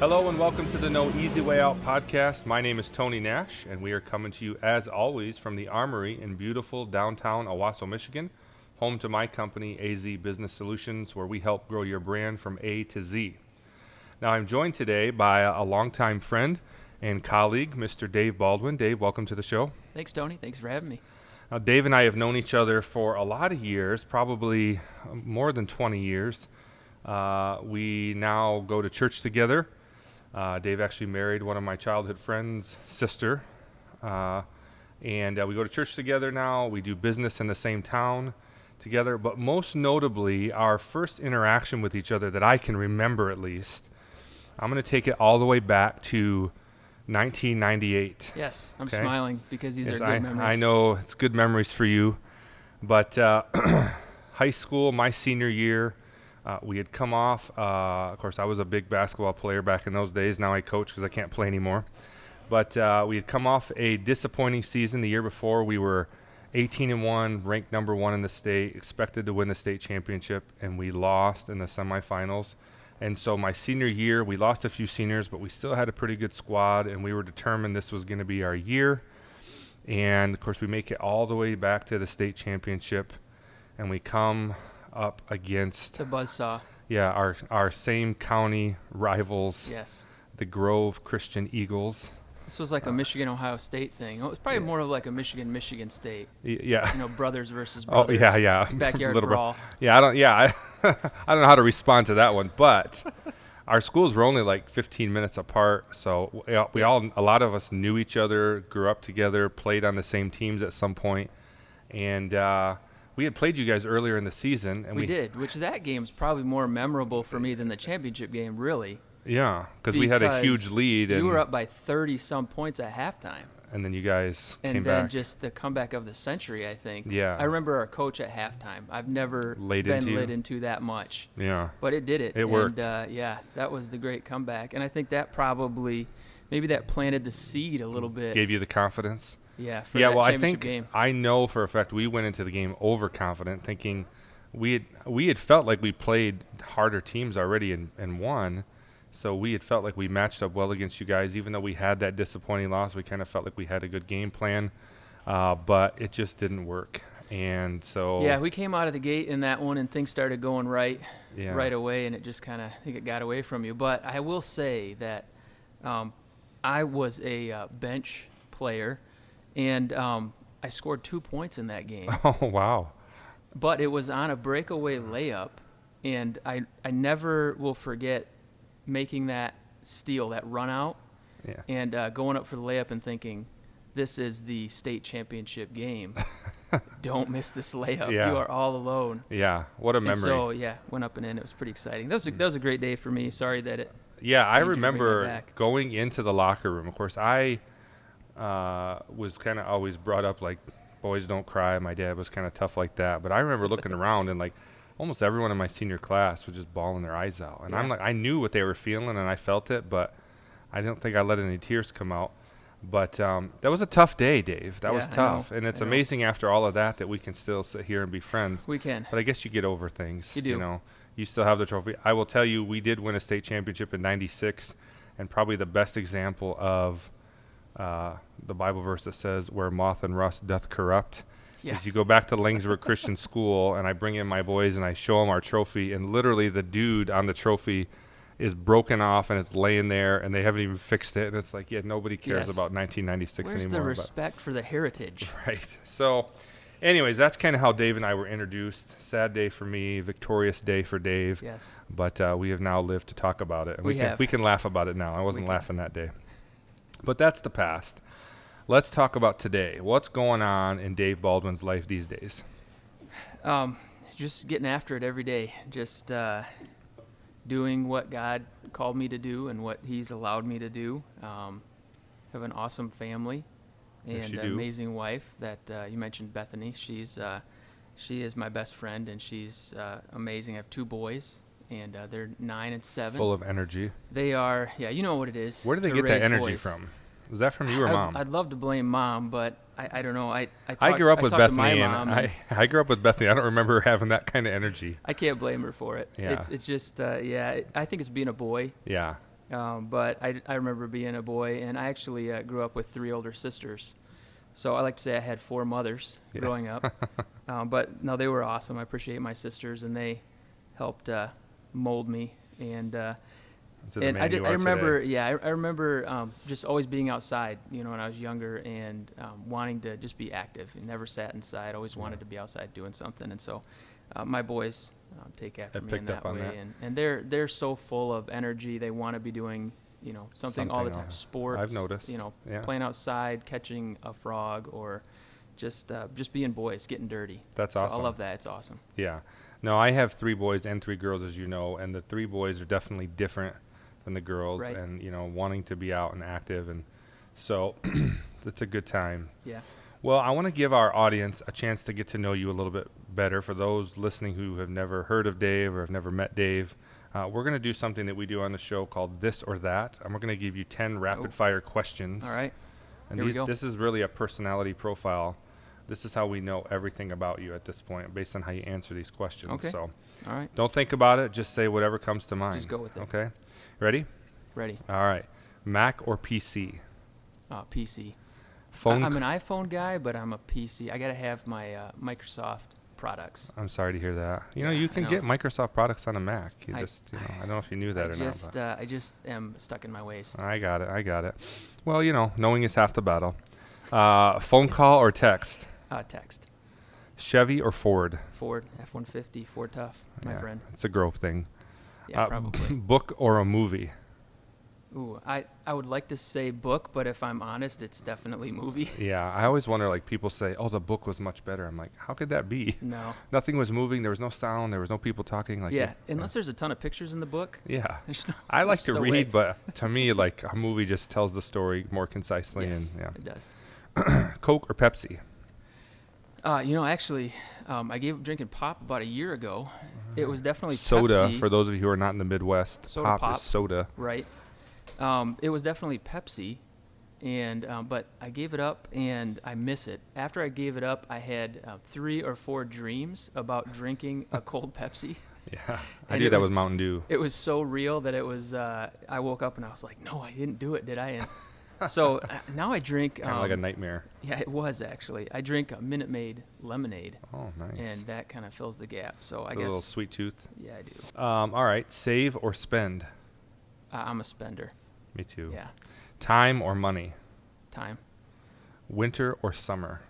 Hello and welcome to the No Easy Way Out podcast. My name is Tony Nash, and we are coming to you, as always, from the Armory in beautiful downtown Owasso, Michigan, home to my company, AZ Business Solutions, where we help grow your brand from A to Z. Now, I'm joined today by a longtime friend and colleague, Mr. Dave Baldwin. Dave, welcome to the show. Thanks, Tony. Thanks for having me. Now, Dave and I have known each other for a lot of years, probably more than 20 years. We now go to church together. Dave actually married one of my childhood friends' sister, and we go to church together now. We do business in the same town together, but most notably, our first interaction with each other that I can remember at least, I'm going to take it all the way back to 1998. Yes, I'm Okay? smiling because these Yes, are good memories. I know it's good memories for you, but high school, my senior year, we had come off, of course, I was a big basketball player back in those days. Now I coach because I can't play anymore. But we had come off a disappointing season the year before. We were 18-1, ranked number 1 in the state, expected to win the state championship, and we lost in the semifinals. And so my senior year, we lost a few seniors, but we still had a pretty good squad, and we were determined this was going to be our year. And, of course, we make it all the way back to the state championship, and we come up against The buzzsaw. Yeah, our same county rivals, Yes. the Grove Christian Eagles. This was like a Michigan-Ohio State thing. It was probably more of like a Michigan-Michigan State. Yeah. You know, brothers versus Oh, brothers. yeah. Backyard Little bit. brawl. Yeah, I don't know how to respond to that one, but our schools were only like 15 minutes apart, so a lot of us knew each other, grew up together, played on the same teams at some point, and we had played you guys earlier in the season, and We did, which that game's probably more memorable for me than the championship game, really. Yeah, because we had a huge lead, and you were up by 30-some points at halftime. and then you guys came And then back. just the comeback of the century, I think. Yeah. I remember our coach at halftime. I've never Laid been into you? lit into that much. Yeah. But it did it. It worked. And, yeah, that was the great comeback. And I think that probably, maybe that planted the seed a little bit. Gave you the confidence. Yeah, for Yeah, that well, I championship think game. I know for a fact we went into the game overconfident, thinking we had felt like we played harder teams already and won. So we had felt like we matched up well against you guys, even though we had that disappointing loss. We kind of felt like we had a good game plan, but it just didn't work. And so Yeah, we came out of the gate in that one, and things started going right away, and it just kind of, I think it got away from you. But I will say that I was a bench player, and I scored 2 points in that game. Oh, wow. But it was on a breakaway layup, and I never will forget making that steal, that run out, Yeah. and going up for the layup and thinking, this is the state championship game. Don't miss this layup. Yeah. You are all alone. Yeah, what a And memory. so, yeah, went up and in. It was pretty exciting. That was a great day for me. Sorry that it. Yeah, I Need you to bring me remember back. going into the locker room. Of course, I was kind of always brought up like, boys don't cry. My dad was kind of tough like that. But I remember looking around and like almost everyone in my senior class was just bawling their eyes out. And I'm Yeah. like, I knew what they were feeling and I felt it, but I don't think I let any tears come out. But that was a tough day, Dave. That was Yeah, I tough. know. And it's I know. amazing after all of that we can still sit here and be friends. We can. But I guess you get over things. You do. You know, you still have the trophy. I will tell you, we did win a state championship in '96, and probably the best example of the Bible verse that says, "Where moth and rust doth corrupt." Yeah. Is you go back to Langsburg Christian School, and I bring in my boys, and I show them our trophy, and literally the dude on the trophy is broken off, and it's laying there, and they haven't even fixed it, and it's like, yeah, nobody cares Yes. about 1996 Where's anymore. the but- respect for the heritage? Right. So, anyways, that's kind of how Dave and I were introduced. Sad day for me, victorious day for Dave. Yes. But we have now lived to talk about it. And We have. we can laugh about it now. I wasn't We can. laughing that day. But that's the past. Let's talk about today. What's going on in Dave Baldwin's life these days? Just getting after it every day. Just doing what God called me to do and what He's allowed me to do. Have an awesome family Yes, and you an do. amazing wife that you mentioned, Bethany. She is my best friend, and she's amazing. I have 2 boys, and they're 9 and 7. Full of energy. They are, yeah, you know what it is. Where do they to get that raise energy boys. from? Is that from you or Mom? I'd love to blame Mom, but I don't know. I grew up with talked to my Bethany, mom, and I grew up with Bethany. I don't remember having that kind of energy. I can't blame her for it. Yeah. It's just, I think it's being a boy. Yeah. But I remember being a boy, and I actually grew up with 3 older sisters. So I like to say I had 4 mothers growing up. But no, they were awesome. I appreciate my sisters, and they helped mold me. And I remember, I remember just always being outside, when I was younger, and wanting to just be active. And never sat inside. Always wanted to be outside doing something. And so my boys take after me in that way. And they're so full of energy. They want to be doing something all the time. Sports. I've noticed. Playing outside, catching a frog, or just being boys, getting dirty. That's awesome. I love that. It's awesome. Yeah. No, I have 3 boys and 3 girls, as you know, and the 3 boys are definitely different than the girls, right. And wanting to be out and active, and so it's a good time. Yeah. Well, I want to give our audience a chance to get to know you a little bit better. For those listening who have never heard of Dave or have never met Dave, we're going to do something that we do on the show called This or That, and we're going to give you 10 rapid-fire questions. All right. And Here we go. This is really a personality profile. This is how we know everything about you at this point, based on how you answer these questions. Okay. So, all right. Don't think about it. Just say whatever comes to mind. Just go with it. Okay. Ready? Ready. All right. Mac or PC? PC. Phone. I'm an iPhone guy, but I'm a PC. I got to have my Microsoft products. I'm sorry to hear that. Yeah, you can get Microsoft products on a Mac. I don't know if you knew that or not. But I just am stuck in my ways. I got it. Well, knowing is half the battle. Phone call or text? Text. Chevy or Ford? Ford, F-150, Ford Tough, my friend. It's a growth thing. Yeah, probably. Book or a movie? Ooh, I would like to say book, but if I'm honest, it's definitely movie. Yeah, I always wonder, people say, oh, the book was much better. I'm like, how could that be? No. Nothing was moving. There was no sound. There was no people talking. Unless there's a ton of pictures in the book. Yeah. I like to read, but to me, a movie just tells the story more concisely. Yes, and it does. Coke or Pepsi? Actually, I gave up drinking pop about a year ago. It was definitely soda. Pepsi. For those of you who are not in the Midwest, pop is soda. Right. It was definitely Pepsi, and but I gave it up, and I miss it. After I gave it up, I had 3 or 4 dreams about drinking a cold Pepsi. Yeah, I did that with Mountain Dew. It was so real that it was. I woke up and I was like, "No, I didn't do it, did I?" And so now I drink. Kind of like a nightmare. Yeah, it was actually. I drink a Minute Maid lemonade. Oh, nice. And that kind of fills the gap. So I guess. A little sweet tooth. Yeah, I do. All right, save or spend? I'm a spender. Me too. Yeah. Time or money? Time. Winter or summer?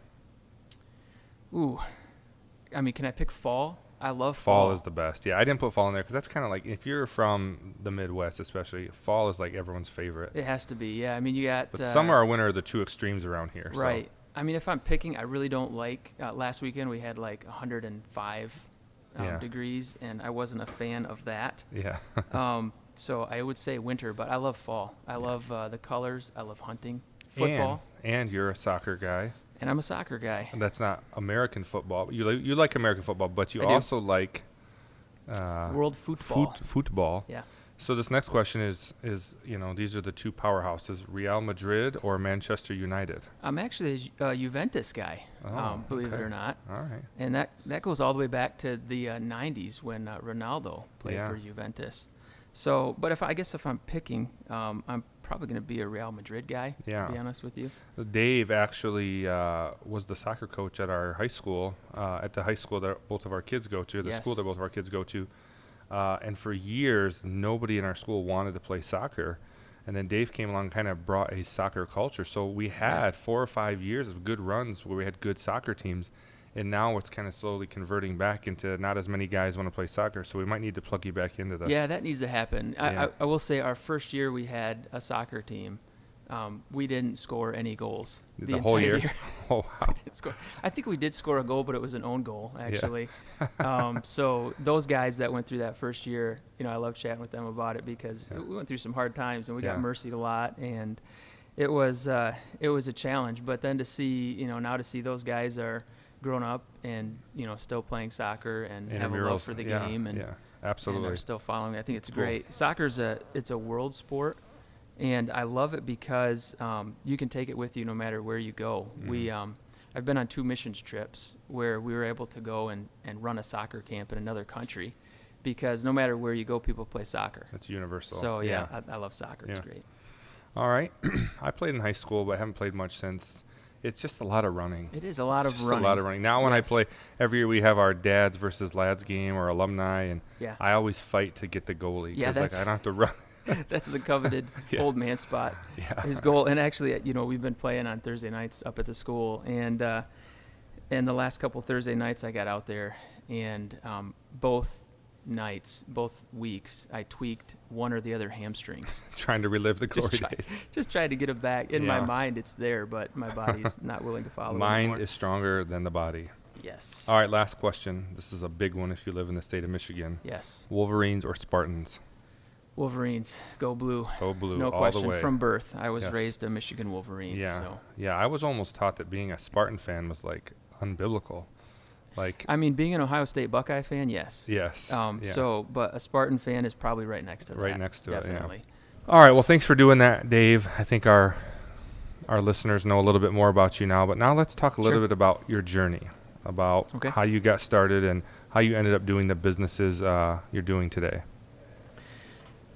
Ooh. I mean, can I pick fall? I love fall. Fall is the best. Yeah, I didn't put fall in there because that's kind of like, if you're from the Midwest especially, fall is like everyone's favorite. It has to be, yeah. I mean, you got... But summer or winter are the 2 extremes around here. Right. So. I mean, if I'm picking, I really don't like... last weekend we had 105 degrees, and I wasn't a fan of that. Yeah. So I would say winter, but I love fall. I love the colors. I love hunting. Football. And you're a soccer guy. And I'm a soccer guy. And that's not American football. You like American football, but you also like world football. Football. Yeah. So this next question is these are the 2 powerhouses: Real Madrid or Manchester United. I'm actually a Juventus guy. Believe it or not. All right. And that goes all the way back to the 90s when Ronaldo played for Juventus. So, but if I'm picking, I'm probably going to be a Real Madrid guy, to be honest with you. Dave actually was the soccer coach at our high school, at the high school that both of our kids go to, school that both of our kids go to. And for years, nobody in our school wanted to play soccer. And then Dave came along and kind of brought a soccer culture. So we had 4 or 5 years of good runs where we had good soccer teams. And now it's kind of slowly converting back into not as many guys want to play soccer, so we might need to plug you back into the... Yeah, that needs to happen. Yeah. I will say our first year we had a soccer team. We didn't score any goals the whole year. Oh, wow. I think we did score a goal, but it was an own goal, actually. Yeah. So those guys that went through that first year, I love chatting with them about it because we went through some hard times and we got mercied a lot, and it was a challenge. But then to see, now to see those guys are grown up and still playing soccer and have a love for the game and absolutely, and are still following. I think it's great. Soccer's it's a world sport, and I love it because you can take it with you no matter where you go. Mm-hmm. I've been on 2 missions trips where we were able to go and run a soccer camp in another country, because no matter where you go, people play soccer. It's universal. So I love soccer. It's great. All right. I played in high school, but I haven't played much since. It's just a lot of running. It is a lot of running. A lot of running. Now when I play, every year we have our dads versus lads game or alumni, and I always fight to get the goalie. Yeah, that's I don't have to run. That's the coveted old man spot. Yeah. His goal. And actually, we've been playing on Thursday nights up at the school, and the last couple Thursday nights I got out there, and both weeks, I tweaked one or the other hamstrings. Trying to relive the glory days. Just tried to get it back. In my mind, it's there, but my body's not willing to follow Mind anymore. is stronger than the body. Yes. All right, last question. This is a big one if you live in the state of Michigan. Yes. Wolverines or Spartans? Wolverines. Go blue. Go blue, no all question. the way. From birth, I was raised a Michigan Wolverine. Yeah. So. Yeah, I was almost taught that being a Spartan fan was like unbiblical. Being an Ohio State Buckeye fan, yes. Yes. But a Spartan fan is probably right next to that. Right next to definitely. it, yeah. All right, well, thanks for doing that, Dave. I think our listeners know a little bit more about you now, but now let's talk a little bit about your journey, about how you got started and how you ended up doing the businesses you're doing today.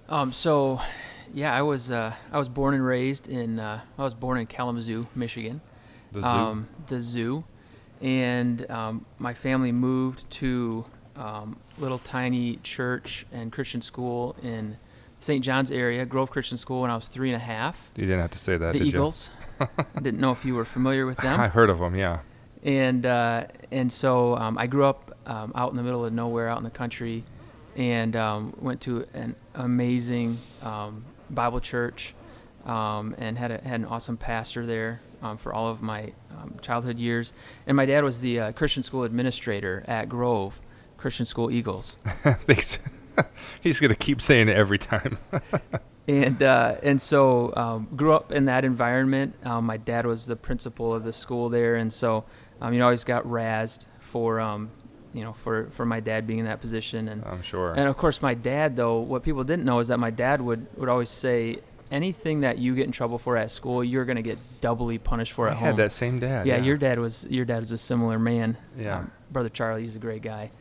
I was born and raised in Kalamazoo, Michigan. The zoo? The zoo. And my family moved to little tiny church and Christian school in St. John's area, Grove Christian School, when I was 3.5. You didn't have to say that, The did Eagles. I didn't know if you were familiar with them. I heard of them, yeah. And so I grew up out in the middle of nowhere, out in the country, and went to an amazing Bible church, and had an awesome pastor there for all of my childhood years. And my dad was the Christian school administrator at Grove Christian School Eagles. He's going to keep saying it every time. And so grew up in that environment. My dad was the principal of the school there, and so always got razzed for for my dad being in that position. And I'm sure. And of course, my dad, though, what people didn't know is that my dad would always say, anything that you get in trouble for at school, you're going to get doubly punished for at home. I had that same dad. Yeah, your dad was a similar man. Yeah. Brother Charlie, he's a great guy,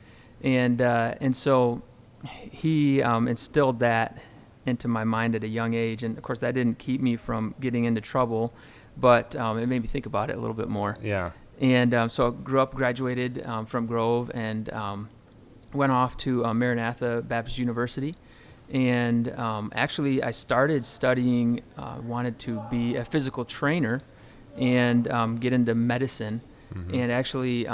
and so he instilled that into my mind at a young age, and of course that didn't keep me from getting into trouble, but it made me think about it a little bit more. Yeah. And so I grew up, graduated from Grove, and went off to Maranatha Baptist University. And actually, I started studying, wanted to be a physical trainer and get into medicine. Mm-hmm. And actually,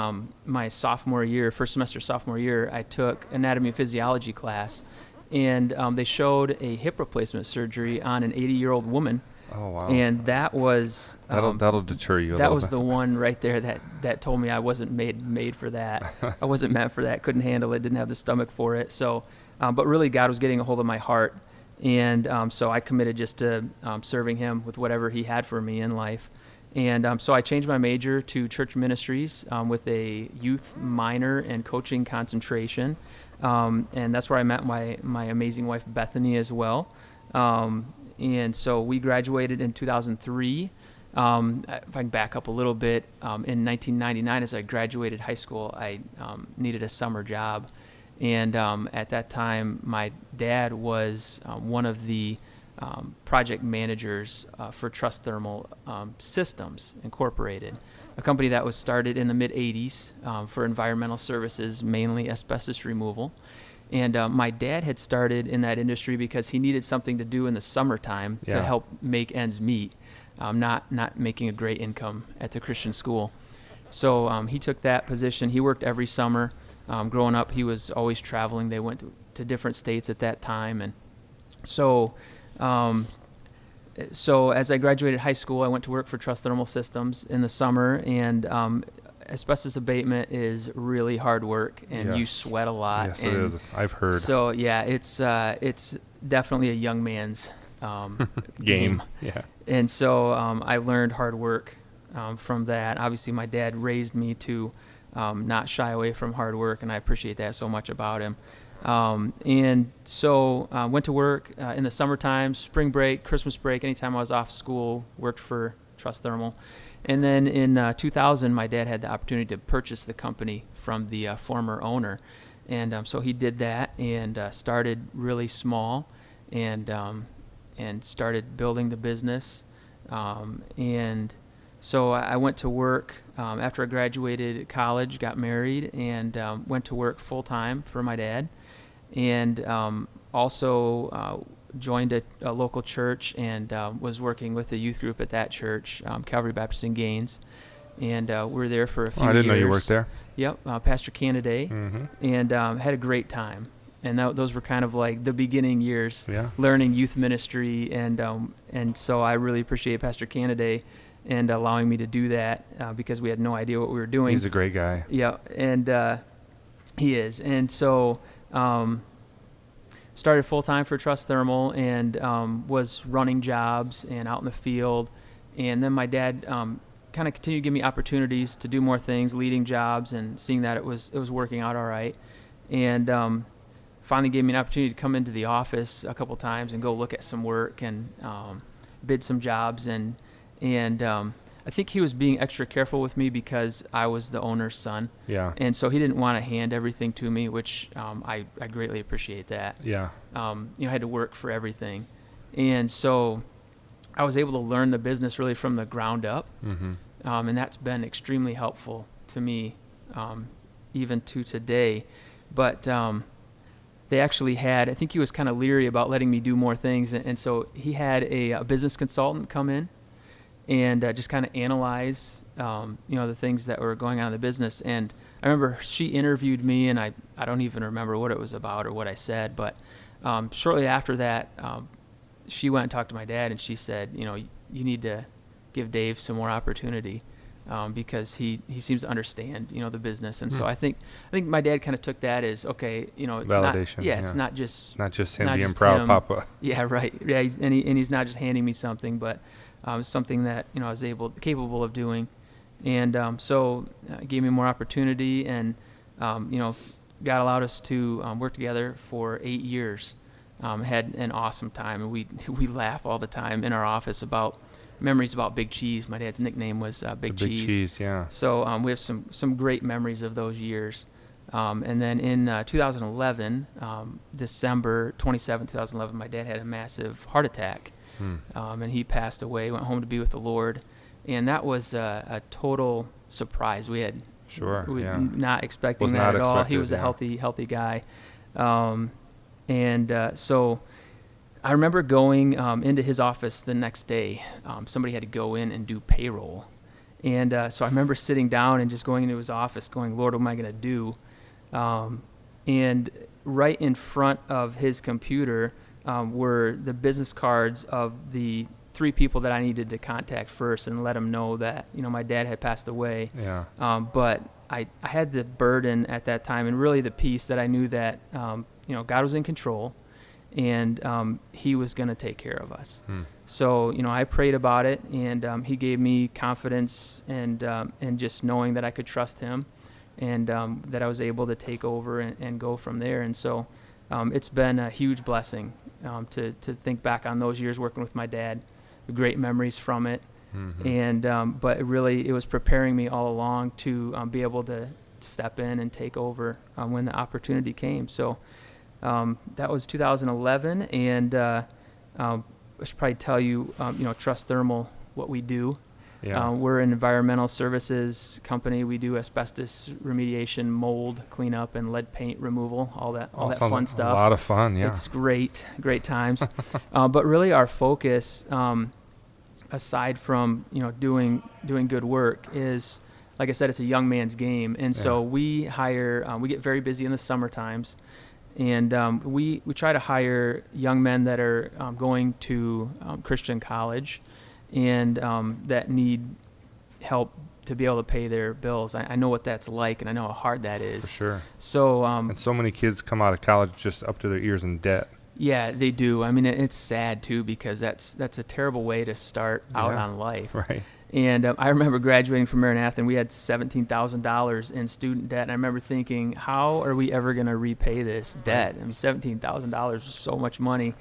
my first semester sophomore year, I took anatomy and physiology class. And they showed a hip replacement surgery on an 80-year-old woman. Oh, wow. And that was... that'll deter you a little bit. That was the one right there that told me I wasn't made for that. I wasn't meant for that. Couldn't handle it. Didn't have the stomach for it. So... but really, God was getting a hold of my heart, and so I committed just to serving Him with whatever He had for me in life. And so I changed my major to church ministries with a youth minor and coaching concentration, and that's where I met my amazing wife Bethany as well. And so we graduated in 2003. If I can back up a little bit, in 1999, as I graduated high school, I needed a summer job. And at that time, my dad was one of the project managers for Trust Thermal Systems Incorporated, a company that was started in the mid-'80s for environmental services, mainly asbestos removal. And my dad had started in that industry because he needed something to do in the summertime to help make ends meet, not making a great income at the Christian school. So he took that position. He worked every summer. Growing up, he was always traveling. They went to different states at that time. And so as I graduated high school, I went to work for Trust Thermal Systems in the summer. And asbestos abatement is really hard work, and you sweat a lot. Yes, it is. I've heard. So, yeah, it's definitely a young man's game. Yeah. And so I learned hard work from that. Obviously, my dad raised me to not shy away from hard work, and I appreciate that so much about him. And so went to work in the summertime, spring break, Christmas break, anytime I was off school, worked for Trust Thermal. And then in 2000, my dad had the opportunity to purchase the company from the former owner. And so he did that and started really small and started building the business. And so I went to work after I graduated college, got married, and went to work full-time for my dad. And also joined a local church and was working with the youth group at that church, Calvary Baptist in Gaines. And we were there for a few years. I didn't know you worked there. Yep, Pastor Canaday, and had a great time. And those were kind of like the beginning years, learning youth ministry, and so I really appreciate Pastor Canaday and allowing me to do that because we had no idea what we were doing. He's a great guy. Yeah, and he is. And so started full-time for Trust Thermal and was running jobs and out in the field. And then my dad kind of continued to give me opportunities to do more things, leading jobs, and seeing that it was working out all right. And finally gave me an opportunity to come into the office a couple times and go look at some work and bid some jobs. And I think he was being extra careful with me because I was the owner's son. Yeah. And so he didn't want to hand everything to me, which I greatly appreciate that. Yeah. I had to work for everything. And so I was able to learn the business really from the ground up. And that's been extremely helpful to me, even to today. But they actually had, I think he was kind of leery about letting me do more things. And so he had a business consultant come in and just kind of analyze, the things that were going on in the business. And I remember she interviewed me, and I don't even remember what it was about or what I said. But shortly after that, she went and talked to my dad, and she said, you need to give Dave some more opportunity because he seems to understand, the business. And so I think my dad kind of took that as, okay, it's validation. it's not just him being proud, Papa. Yeah, right. Yeah, he's not just handing me something, but something that I was capable of doing. And so gave me more opportunity, and God allowed us to work together for 8 years. Had an awesome time, and we laugh all the time in our office about memories about Big Cheese. My dad's nickname was Big Cheese. Big Cheese, yeah. So we have some great memories of those years. And then in 2011, December 27, 2011, my dad had a massive heart attack, and he passed away, went home to be with the Lord. And that was a total surprise. We had not expecting that at all. He was a healthy guy. So I remember going into his office the next day. Somebody had to go in and do payroll. And so I remember sitting down and just going into his office going, Lord, what am I going to do? And right in front of his computer were the business cards of the 3 people that I needed to contact first and let them know that, my dad had passed away. Yeah. But I had the burden at that time, and really the peace that I knew that, God was in control, and he was going to take care of us. So, I prayed about it, and he gave me confidence and just knowing that I could trust him, and that I was able to take over and go from there. And so it's been a huge blessing to think back on those years working with my dad, great memories from it. And but really it was preparing me all along to be able to step in and take over when the opportunity came. So that was 2011, and I should probably tell you, Trust Thermal, what we do. Yeah. We're an environmental services company. We do asbestos remediation, mold cleanup, and lead paint removal, all that fun stuff. A lot of fun, yeah. It's great times. But really our focus, aside from, doing good work, is, like I said, it's a young man's game. And so we hire, we get very busy in the summer times. And we try to hire young men that are going to Christian college and that need help to be able to pay their bills. I know what that's like, and I know how hard that is. For sure. So and so many kids come out of college just up to their ears in debt. Yeah, they do. I mean, it's sad too, because that's a terrible way to start out on life. Right. And I remember graduating from Maranatha, and we had $17,000 in student debt. And I remember thinking, how are we ever going to repay this debt? I mean, $17,000 was so much money.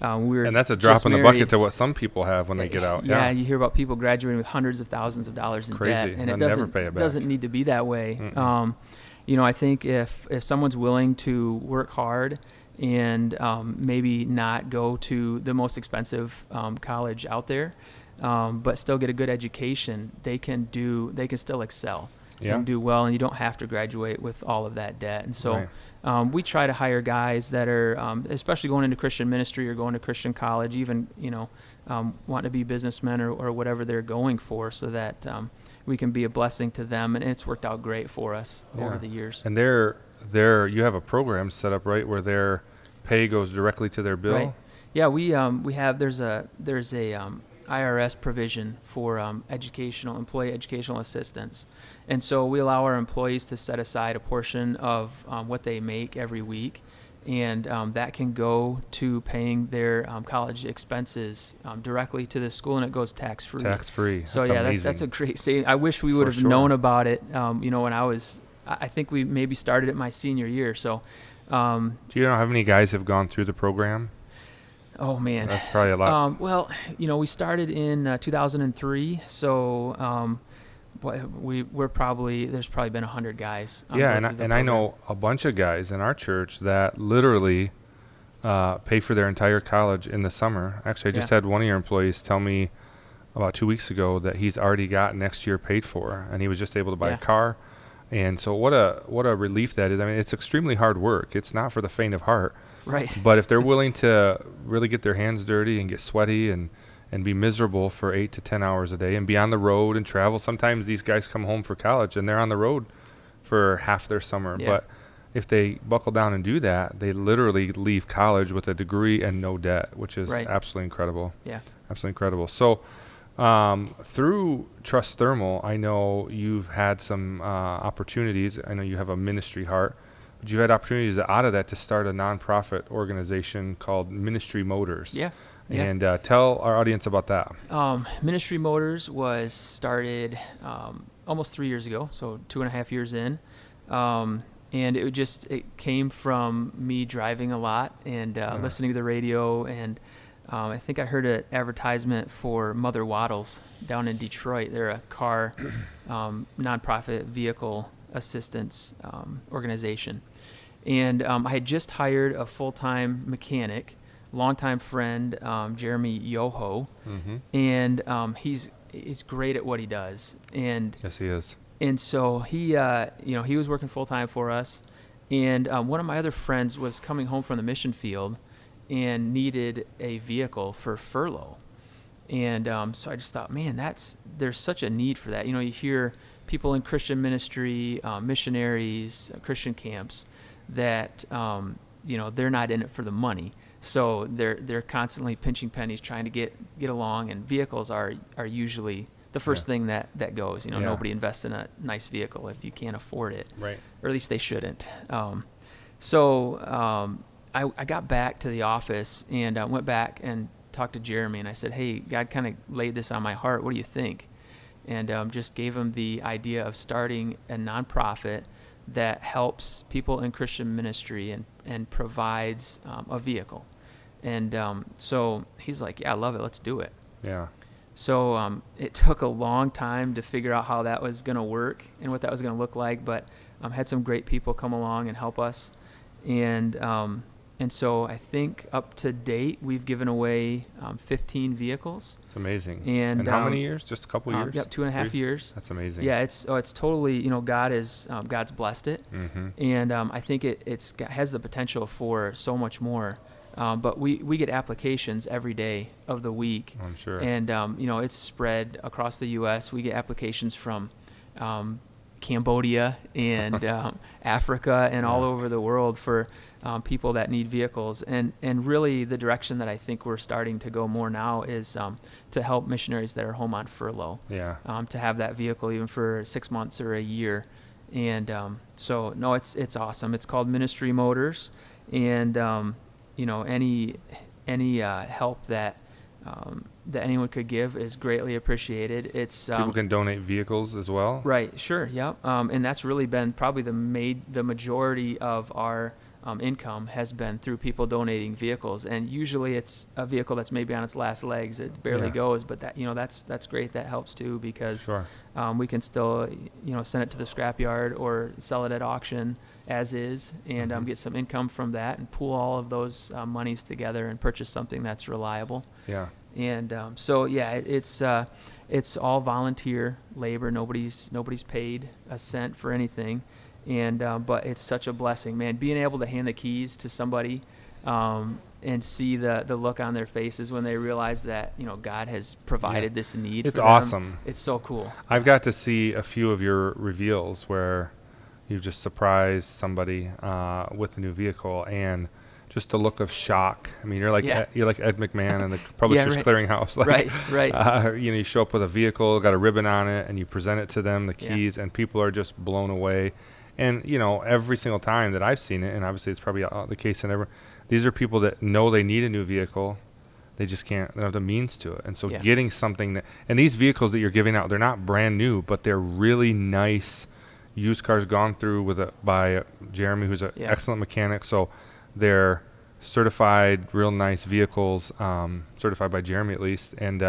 And that's a drop in the bucket to what some people have when they get out. Yeah, you hear about people graduating with hundreds of thousands of dollars in debt, and it doesn't need to be that way. I think if someone's willing to work hard and maybe not go to the most expensive college out there, but still get a good education, they can still excel and do well, and you don't have to graduate with all of that debt. And so we try to hire guys that are, especially going into Christian ministry or going to Christian college, even, want to be businessmen or whatever they're going for, so that we can be a blessing to them. And it's worked out great for us over the years. And you have a program set up, right, where their pay goes directly to their bill? Right. Yeah, we have, there's a IRS provision for employee educational assistance. And so we allow our employees to set aside a portion of what they make every week, and that can go to paying their college expenses directly to the school, and it goes tax-free. Tax-free. So that's a great saving. I wish we would have known about it, when I think we maybe started it my senior year. So do you know how many guys have gone through the program? Oh, man. That's probably a lot. Well, we started in 2003, so there's probably been 100 guys. And I know a bunch of guys in our church that literally pay for their entire college in the summer. Actually, I just had one of your employees tell me about 2 weeks ago that he's already got next year paid for, and he was just able to buy a car. And so what a relief that is. I mean, it's extremely hard work. It's not for the faint of heart. Right. But if they're willing to really get their hands dirty and get sweaty and be miserable for 8 to 10 hours a day and be on the road and travel. Sometimes these guys come home for college and they're on the road for half their summer. Yeah. But if they buckle down and do that, they literally leave college with a degree and no debt, which is absolutely incredible. Yeah. Absolutely incredible. So through Trust Thermal, I know you've had some opportunities. I know you have a ministry heart. But you've had opportunities out of that to start a nonprofit organization called Ministry Motors. Yeah. And tell our audience about that. Ministry Motors was started almost 3 years ago, so 2.5 years in. And it came from me driving a lot and listening to the radio. And I think I heard an advertisement for Mother Waddles down in Detroit. They're a car nonprofit vehicle assistance organization. And I had just hired a full-time mechanic, longtime friend, Jeremy Yoho, and he's great at what he does. And yes, he is. And so he was working full-time for us. And one of my other friends was coming home from the mission field and needed a vehicle for furlough. And so I just thought, man, there's such a need for that. You hear people in Christian ministry, missionaries, Christian camps, that they're not in it for the money, so they're constantly pinching pennies trying to get along, and vehicles are usually the first thing that goes. Nobody invests in a nice vehicle if you can't afford it, right? Or at least they shouldn't. So I got back to the office and went back and talked to Jeremy, and I said, hey, God kind of laid this on my heart. What do you think? And just gave him the idea of starting a nonprofit that helps people in Christian ministry and provides a vehicle. And so he's like, yeah, I love it. Let's do it. Yeah. So it took a long time to figure out how that was going to work and what that was going to look like, but had some great people come along and help us. And so I think up to date, we've given away 15 vehicles. It's amazing. And how many years? Just a couple years? Yep, 2.5 years. That's amazing. Yeah, it's totally, God's blessed it. Mm-hmm. And I think it has the potential for so much more. But we get applications every day of the week. I'm sure. And, it's spread across the U.S. We get applications from Cambodia and Africa and all over the world for people that need vehicles. And really the direction that I think we're starting to go more now is to help missionaries that are home on furlough. Yeah. To have that vehicle even for 6 months or a year. And so, no, it's awesome. It's called Ministry Motors. And, any help that anyone could give is greatly appreciated. It's people can donate vehicles as well. Right. Sure. Yep. And that's really been probably the majority of our income has been through people donating vehicles, and usually it's a vehicle that's maybe on its last legs. It barely goes, but that's great. That helps too, because we can still send it to the scrapyard or sell it at auction as is, and get some income from that, and pool all of those monies together and purchase something that's reliable. And it's all volunteer labor. Nobody's paid a cent for anything. And but it's such a blessing, man, being able to hand the keys to somebody and see the look on their faces when they realize that God has provided this need. It's for awesome. Them. It's so cool. I've got to see a few of your reveals where you've just surprised somebody with a new vehicle, and just the look of shock. I mean, you're like Ed McMahon in the Publishers Clearinghouse. Like, right. You show up with a vehicle, got a ribbon on it, and you present it to them, the keys, and people are just blown away. And, every single time that I've seen it, and obviously it's probably the case in everyone, these are people that know they need a new vehicle. They just can't, they don't have the means to it. And so getting something and these vehicles that you're giving out, they're not brand new, but they're really nice used cars gone through by Jeremy, who's an excellent mechanic. So they're certified, real nice vehicles, certified by Jeremy at least, and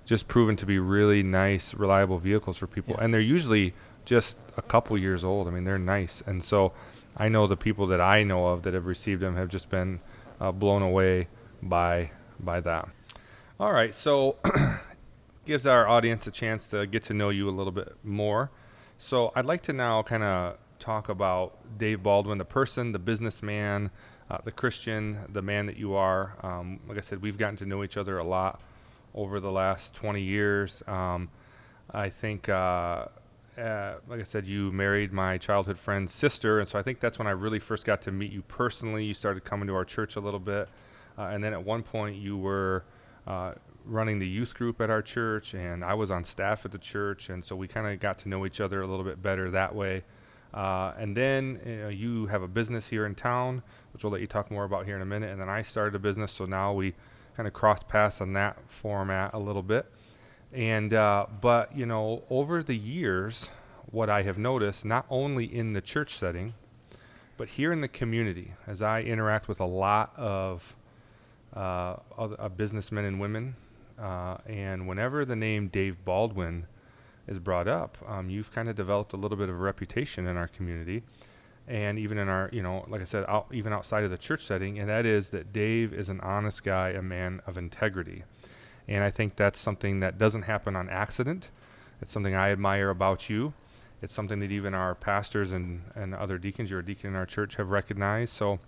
just proven to be really nice, reliable vehicles for people. And they're usually just a couple years old. I mean, they're nice. And so I know the people that I know of that have received them have just been blown away by that. All right, so gives our audience a chance to get to know you a little bit more. So I'd like to now kind of talk about Dave Baldwin, the person, the businessman, the Christian, the man that you are. Like I said, we've gotten to know each other a lot over the last 20 years. I think like I said, you married my childhood friend's sister, and so I think that's when I really first got to meet you personally. You started coming to our church a little bit, and then at one point you were running the youth group at our church, and I was on staff at the church, and so we kind of got to know each other a little bit better that way. And then you have a business here in town, which we'll let you talk more about here in a minute, and then I started a business, so now we kind of cross paths on that format a little bit. And but over the years, what I have noticed, not only in the church setting, but here in the community, as I interact with a lot of businessmen and women, and whenever the name Dave Baldwin is brought up, you've kind of developed a little bit of a reputation in our community, and even in our, like I said, even outside of the church setting, and that is that Dave is an honest guy, a man of integrity. And I think that's something that doesn't happen on accident. It's something I admire about you. It's something that even our pastors and other deacons, you're a deacon in our church, have recognized. So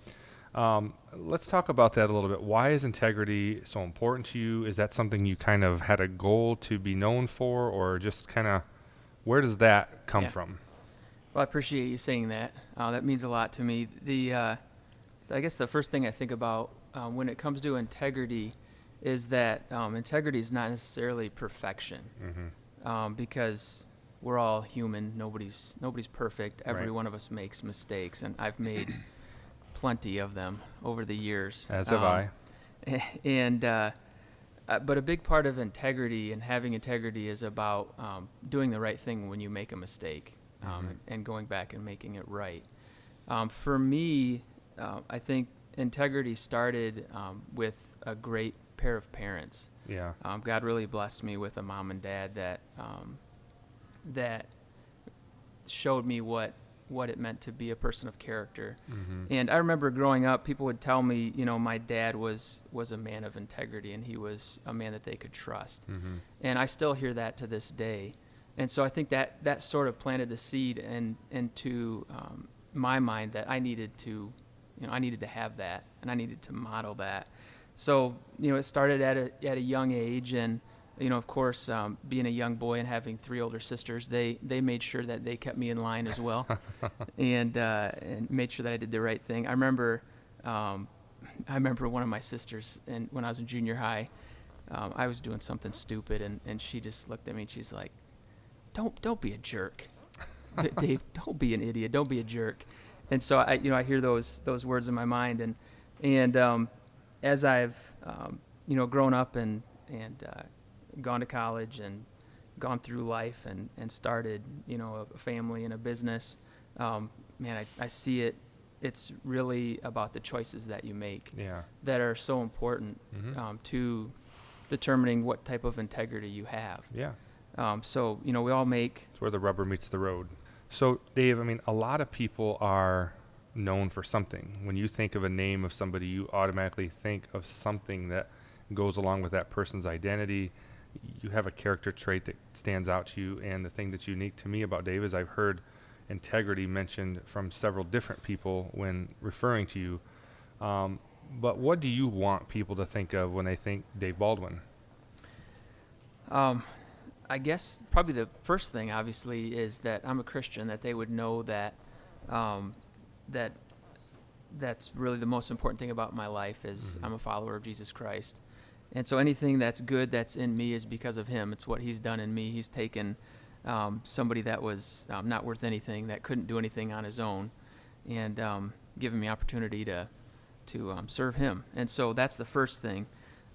let's talk about that a little bit. Why is integrity so important to you? Is that something you kind of had a goal to be known for, or just kind of where does that come from? Well, I appreciate you saying that. That means a lot to me. I guess the first thing I think about when it comes to integrity is that integrity is not necessarily perfection, because we're all human. Nobody's perfect. Every one of us makes mistakes, and I've made plenty of them over the years. As have I. And but a big part of integrity and having integrity is about doing the right thing when you make a mistake, and going back and making it right. For me, I think integrity started with a great pair of parents. God really blessed me with a mom and dad that showed me what it meant to be a person of character. And I remember growing up, people would tell me, my dad was a man of integrity, and he was a man that they could trust. And I still hear that to this day. And so I think that sort of planted the seed into my mind that I needed to have that, and I needed to model that. So, it started at a young age, and, of course, being a young boy and having 3 older sisters, they made sure that they kept me in line as well, and made sure that I did the right thing. I remember one of my sisters, and when I was in junior high, I was doing something stupid, and she just looked at me and she's like, "Don't be a jerk, Dave. Don't be an idiot. Don't be a jerk." And so I hear those words in my mind, and as I've grown up and gone to college and gone through life and started a family and a business, I see it it's really about the choices that you make Yeah. that are so important to determining what type of integrity you have. Yeah. So, we all make. It's where the rubber meets the road. So, Dave, I mean, a lot of people are known for something. When you think of a name of somebody, you automatically think of something that goes along with that person's identity. You have a character trait that stands out to you. And the thing that's unique to me about Dave is I've heard integrity mentioned from several different people when referring to you. But what do you want people to think of when they think Dave Baldwin? I guess probably the first thing, obviously, is that I'm a Christian, that they would know that that's really the most important thing about my life is I'm a follower of Jesus Christ. And so anything that's good that's in me is because of him. It's what he's done in me. He's taken somebody that was not worth anything, that couldn't do anything on his own, and given me opportunity to serve him. And so that's the first thing.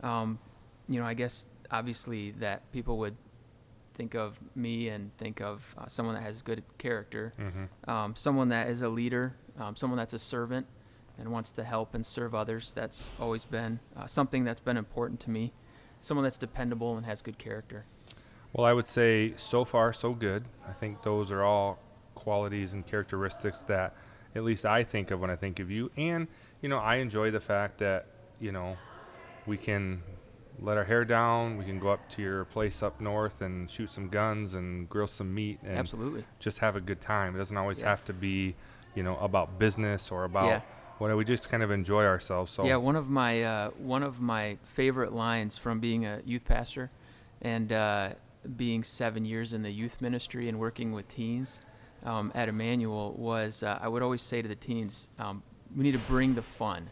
I guess obviously that people would think of me and think of someone that has good character, someone that is a leader, someone that's a servant and wants to help and serve others. That's always been something that's been important to me. Someone that's dependable and has good character. Well, I would say so far so good. I think those are all qualities and characteristics that at least I think of when I think of you. And, I enjoy the fact that, we can let our hair down. We can go up to your place up north and shoot some guns and grill some meat and Absolutely. just have a good time. It doesn't always have to be, about business or about what we just kind of enjoy ourselves. So one of my favorite lines from being a youth pastor and being 7 years in the youth ministry and working with teens at Emmanuel was I would always say to the teens, we need to bring the fun.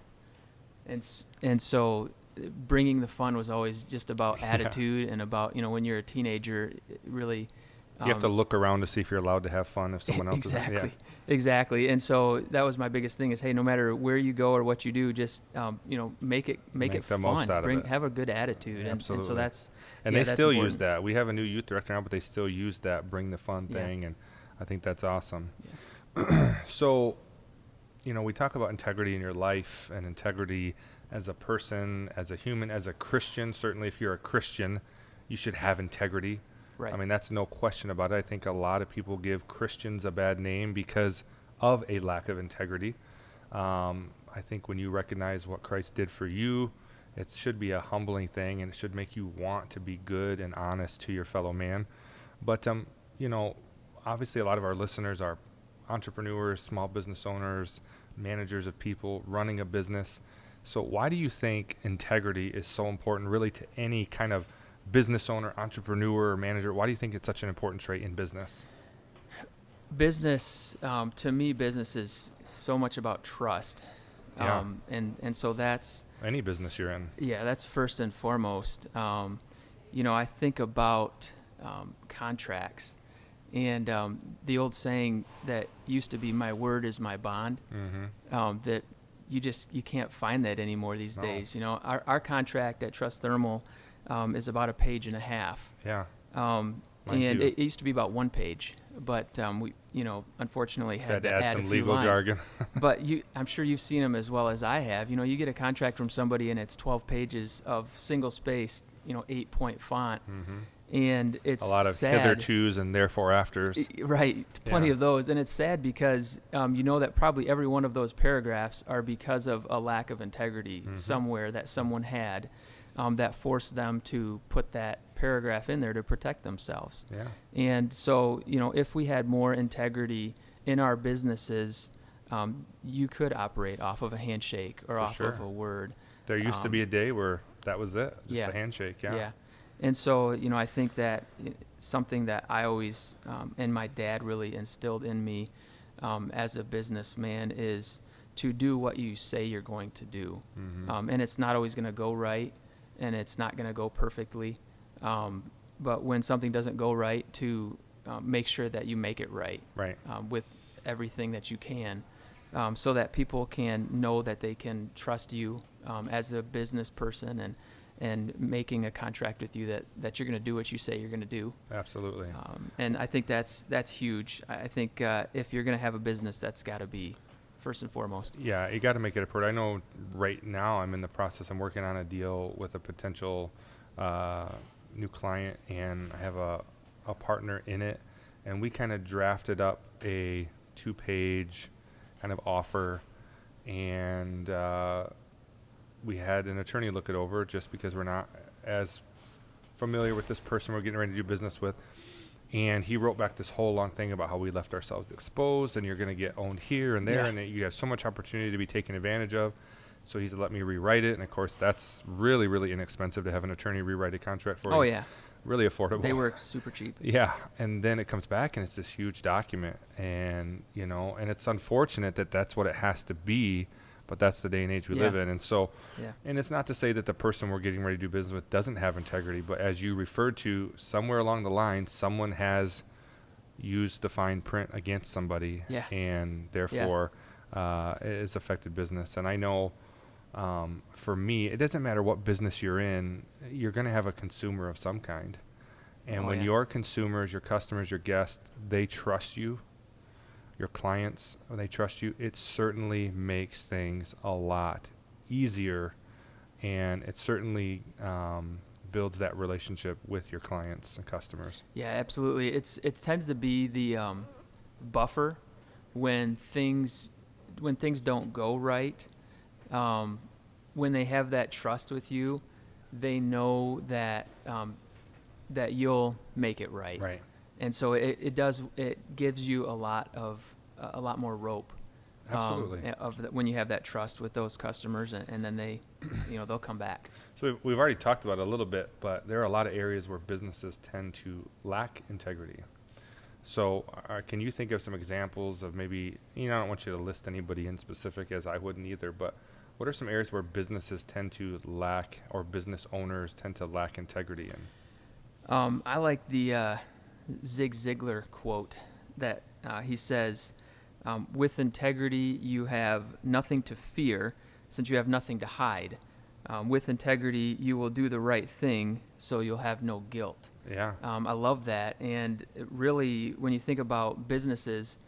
And so bringing the fun was always just about attitude and about, when you're a teenager, it really... you have to look around to see if you're allowed to have fun if someone else is. Exactly. And so that was my biggest thing is, hey, no matter where you go or what you do, just, make it the fun. most out of it. Have a good attitude. Absolutely. And so that's... And they still important. use that. We have a new youth director now, but they still use that bring the fun thing, and I think that's awesome. Yeah. So, we talk about integrity in your life and integrity as a person, as a human, as a Christian. Certainly if you're a Christian, you should have integrity. Right. I mean, that's no question about it. I think a lot of people give Christians a bad name because of a lack of integrity. I think when you recognize what Christ did for you, it should be a humbling thing, and it should make you want to be good and honest to your fellow man. But, obviously a lot of our listeners are entrepreneurs, small business owners, managers of people, running a business. So why do you think integrity is so important really to any kind of business owner, entrepreneur, or manager? Why do you think it's such an important trait in business? Business, to me, business is so much about trust. Yeah. And so that's... Any business you're in. Yeah, that's first and foremost. I think about contracts. And the old saying that used to be, my word is my bond, that you can't find that anymore these days. Our contract at Trust Thermal is about a page and a half. Yeah. And it used to be about 1 page, but we, unfortunately had to add some a few legal lines. jargon. But I'm sure you've seen them as well as I have. You get a contract from somebody and it's 12 pages of single spaced, 8-point font. And it's a lot of sad. hithertos and therefore afters. Right, plenty of those. And it's sad because that probably every one of those paragraphs are because of a lack of integrity somewhere that someone had that forced them to put that paragraph in there to protect themselves. Yeah. And so, if we had more integrity in our businesses, you could operate off of a handshake or off of a word. There used to be a day where that was it, just a handshake. Yeah. And so, I think that something that I always, and my dad really instilled in me as a businessman is to do what you say you're going to do. And it's not always going to go right, and it's not going to go perfectly. But when something doesn't go right, to make sure that you make it right. With everything that you can, so that people can know that they can trust you as a business person and making a contract with you that you're going to do what you say you're going to do. Absolutely. And I think that's huge. I think if you're going to have a business, that's got to be first and foremost. Yeah, you got to make it a priority. I know right now I'm in the process. I'm working on a deal with a potential new client, and I have a partner in it, and we kind of drafted up a 2-page kind of offer, and we had an attorney look it over just because we're not as familiar with this person we're getting ready to do business with. And he wrote back this whole long thing about how we left ourselves exposed, and you're going to get owned here and there, and you have so much opportunity to be taken advantage of. So he's let me rewrite it, and of course that's really, really inexpensive to have an attorney rewrite a contract for you. Oh yeah, really affordable. They work super cheap. Yeah, and then it comes back and it's this huge document, and and it's unfortunate that that's what it has to be, but that's the day and age we live in. And so, and it's not to say that the person we're getting ready to do business with doesn't have integrity, but as you referred to, somewhere along the line, someone has used the fine print against somebody, and therefore it has affected business. And I know for me, it doesn't matter what business you're in, you're going to have a consumer of some kind. And when your consumers, your customers, your guests, they trust you, your clients, when they trust you, it certainly makes things a lot easier, and it certainly builds that relationship with your clients and customers. Yeah, absolutely. It tends to be the buffer when things don't go right. When they have that trust with you, they know that that you'll make it right. Right. And so it gives you a lot more rope. Absolutely. When you have that trust with those customers, and then they, they'll come back. So we've already talked about it a little bit, but there are a lot of areas where businesses tend to lack integrity. So can you think of some examples of maybe, I don't want you to list anybody in specific, as I wouldn't either, but what are some areas where businesses tend to lack, or business owners tend to lack integrity in? I like the Zig Ziglar quote that he says, with integrity, you have nothing to fear, since you have nothing to hide. With integrity, you will do the right thing, so you'll have no guilt. Yeah. I love that. And really, when you think about businesses,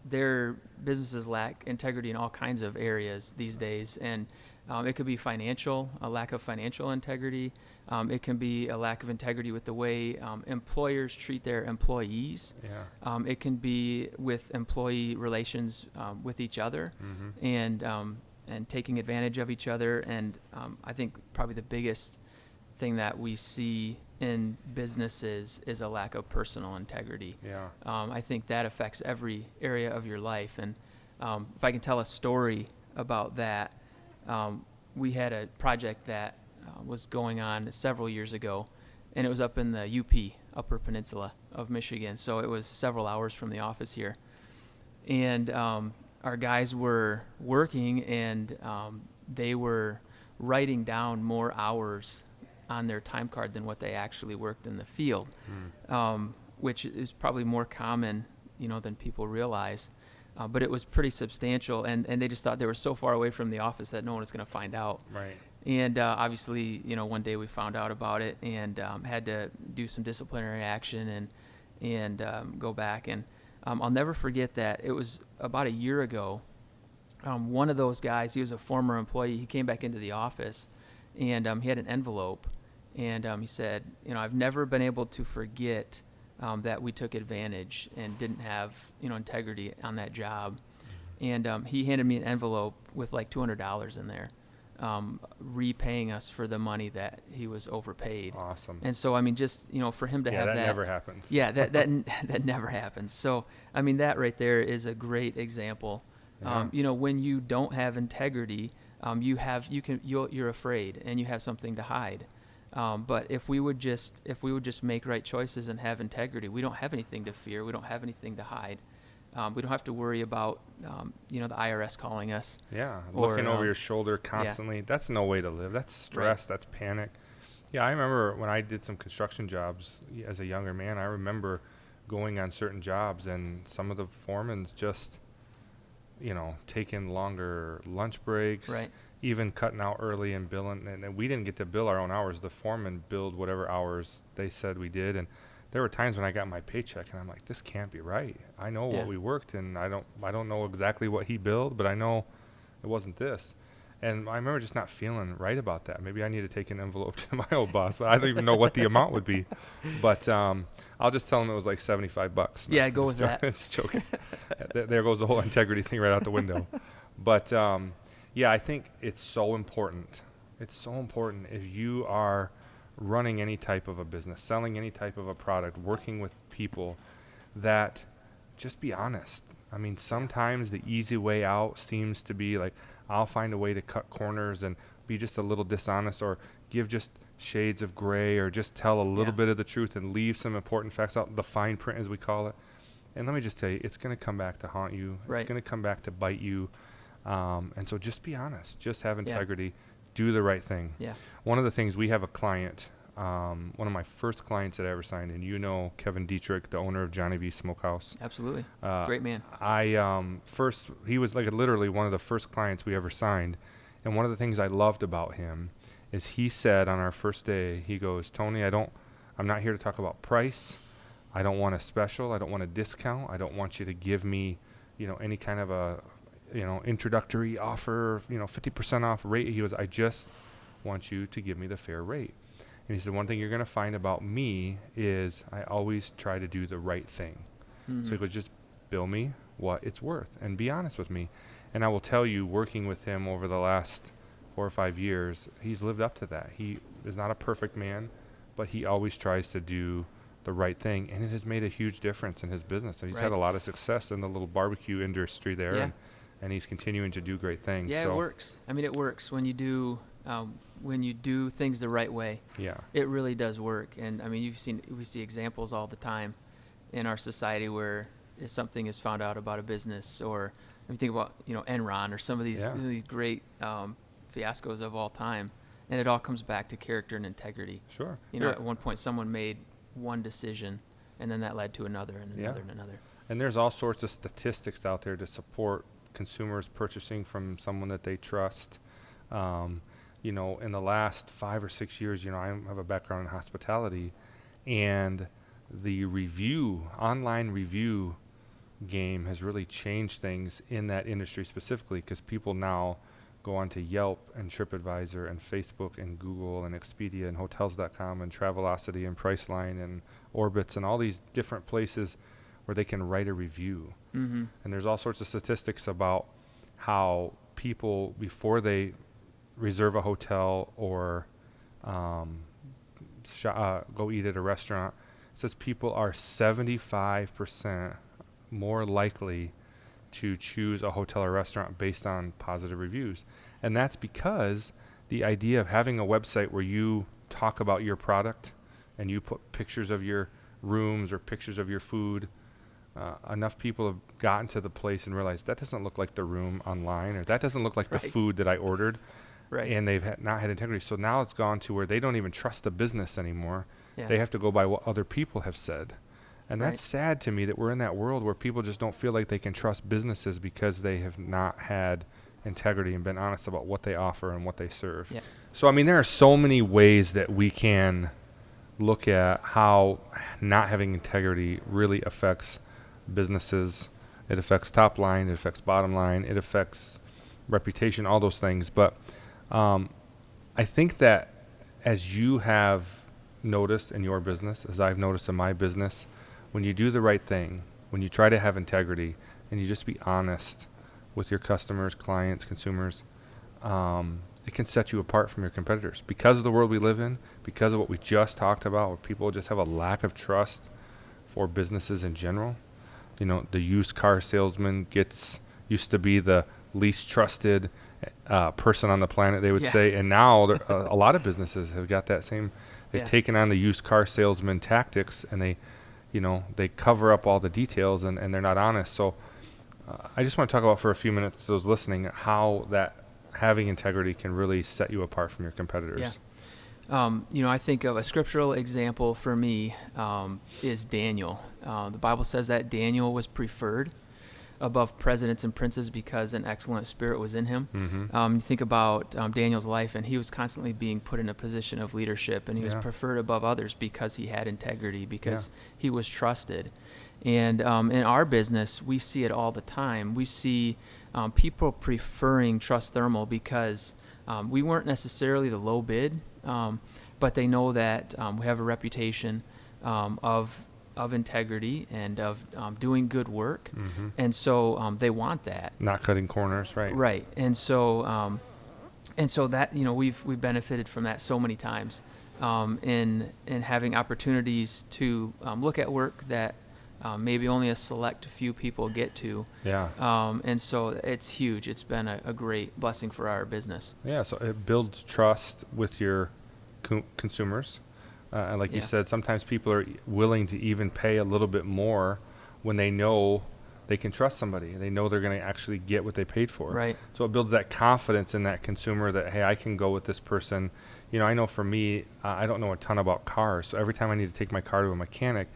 their businesses lack integrity in all kinds of areas these days. And it could be a lack of financial integrity. It can be a lack of integrity with the way employers treat their employees. Yeah. It can be with employee relations with each other, and taking advantage of each other. And I think probably the biggest thing that we see in businesses is a lack of personal integrity. Yeah. I think that affects every area of your life. And if I can tell a story about that, we had a project that was going on several years ago, and it was up in the UP, Upper Peninsula of Michigan. So it was several hours from the office here. And our guys were working, and they were writing down more hours on their time card than what they actually worked in the field, which is probably more common, than people realize. But it was pretty substantial, and they just thought they were so far away from the office that no one was going to find out. Right. And obviously, one day we found out about it, and had to do some disciplinary action and go back. And I'll never forget that it was about a year ago. One of those guys, he was a former employee. He came back into the office, and he had an envelope, and he said, I've never been able to forget that we took advantage and didn't have integrity on that job. And he handed me an envelope with like $200 in there, repaying us for the money that he was overpaid. Awesome. And so just for him to have that never happens. Yeah, that never happens. So that right there is a great example. Yeah. When you don't have integrity, you're afraid, and you have something to hide. But if we would just make right choices and have integrity, we don't have anything to fear. We don't have anything to hide. We don't have to worry about the IRS calling us. Yeah, looking over your shoulder constantly. Yeah. That's no way to live. That's stress. Right. That's panic. Yeah, I remember when I did some construction jobs as a younger man. I remember going on certain jobs, and some of the foremans just, taking longer lunch breaks. Right. Even cutting out early and billing, and we didn't get to bill our own hours. The foreman billed whatever hours they said we did, and there were times when I got my paycheck and I'm like, this can't be right. I know what we worked, and I don't know exactly what he billed, but I know it wasn't this. And I remember just not feeling right about that. Maybe I need to take an envelope to my old boss, but I don't even know what the amount would be. But I'll just tell him it was like $75. Yeah, go with that. Just joking. There goes the whole integrity thing right out the window. But I think it's so important. It's so important if you are running any type of a business, selling any type of a product, working with people, that just be honest. I mean, sometimes the easy way out seems to be like, I'll find a way to cut corners and be just a little dishonest, or give just shades of gray, or just tell a little bit of the truth and leave some important facts out, the fine print as we call it. And let me just tell you, it's going to come back to haunt you. It's going to come back to bite you. And so just be honest. Just have integrity. Do the right thing. Yeah. One of the things, we have a client, one of my first clients that I ever signed, and Kevin Dietrich, the owner of Johnny V Smokehouse. Absolutely. Great man. He was like literally one of the first clients we ever signed. And one of the things I loved about him is he said on our first day, he goes, Tony, I'm not here to talk about price. I don't want a special. I don't want a discount. I don't want you to give me, any kind of a, introductory offer, 50% off rate. He goes, I just want you to give me the fair rate. And he said, one thing you're going to find about me is I always try to do the right thing. Mm-hmm. So he goes, just bill me what it's worth and be honest with me. And I will tell you, working with him over the last 4 or 5 years, he's lived up to that. He is not a perfect man, but he always tries to do the right thing. And it has made a huge difference in his business. And he's had a lot of success in the little barbecue industry there. Yeah. And he's continuing to do great things. Yeah, it works. I mean, it works when you do things the right way. Yeah, it really does work. And I mean, we see examples all the time in our society where if something is found out about a business, or if you think about Enron or some of these great fiascos of all time, and it all comes back to character and integrity. Sure. At one point someone made one decision, and then that led to another and another and another. And there's all sorts of statistics out there to support consumers purchasing from someone that they trust. In the last 5 or 6 years, I have a background in hospitality, and the online review game has really changed things in that industry specifically, because people now go on to Yelp and TripAdvisor and Facebook and Google and Expedia and Hotels.com and Travelocity and Priceline and Orbitz and all these different places where they can write a review. Mm-hmm. And there's all sorts of statistics about how people, before they reserve a hotel or go eat at a restaurant, it says people are 75% more likely to choose a hotel or restaurant based on positive reviews. And that's because the idea of having a website where you talk about your product and you put pictures of your rooms or pictures of your food, enough people have gotten to the place and realized that doesn't look like the room online, or that doesn't look like the food that I ordered. Right. And they've not had integrity. So now it's gone to where they don't even trust the business anymore. Yeah. They have to go by what other people have said. And that's sad to me, that we're in that world where people just don't feel like they can trust businesses because they have not had integrity and been honest about what they offer and what they serve. Yeah. So, I mean, there are so many ways that we can look at how not having integrity really affects businesses. It affects top line, it affects bottom line, it affects reputation, all those things. But I think that as you have noticed in your business, as I've noticed in my business, when you do the right thing, when you try to have integrity and you just be honest with your customers, clients, consumers, it can set you apart from your competitors. Because of the world we live in, because of what we just talked about, where people just have a lack of trust for businesses in general. The used car salesman used to be the least trusted person on the planet, they would say. And now a lot of businesses have got that same, they've taken on the used car salesman tactics, and they cover up all the details and they're not honest. So I just want to talk about for a few minutes to those listening how that having integrity can really set you apart from your competitors. Yeah. I think of a scriptural example for me is Daniel. The Bible says that Daniel was preferred above presidents and princes because an excellent spirit was in him. Mm-hmm. You think about Daniel's life, and he was constantly being put in a position of leadership, and he was preferred above others because he had integrity, because he was trusted. And in our business, we see it all the time. We see people preferring Trust Thermal because we weren't necessarily the low bid, but they know that we have a reputation of integrity and of doing good work, and so they want that. Not cutting corners, right? Right, and so that we've benefited from that so many times, in having opportunities to look at work that maybe only a select few people get to. Yeah. And so it's huge. It's been a great blessing for our business. Yeah. So it builds trust with your consumers. And like you said, sometimes people are willing to even pay a little bit more when they know they can trust somebody. They know they're going to actually get what they paid for. Right. So it builds that confidence in that consumer that, hey, I can go with this person. I know for me, I don't know a ton about cars. So every time I need to take my car to a mechanic,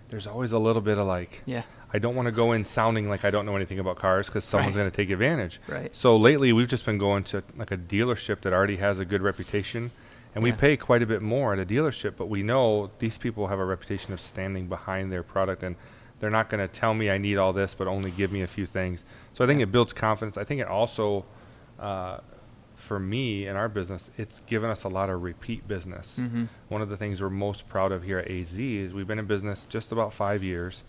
there's always a little bit of I don't want to go in sounding like I don't know anything about cars because someone's going to take advantage. Right. So lately we've just been going to like a dealership that already has a good reputation. And we pay quite a bit more at a dealership, but we know these people have a reputation of standing behind their product, and they're not going to tell me I need all this, but only give me a few things. So I think it builds confidence. I think it also, for me in our business, it's given us a lot of repeat business. Mm-hmm. One of the things we're most proud of here at AZ is we've been in business just about 5 years,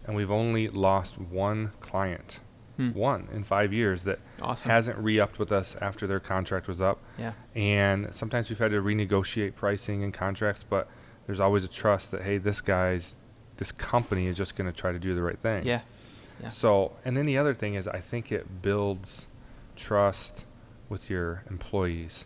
and we've only lost one client. One in 5 years that hasn't re-upped with us after their contract was up. Yeah. And sometimes we've had to renegotiate pricing and contracts, but there's always a trust that, hey, this company is just going to try to do the right thing. Yeah. So, and then the other thing is I think it builds trust with your employees.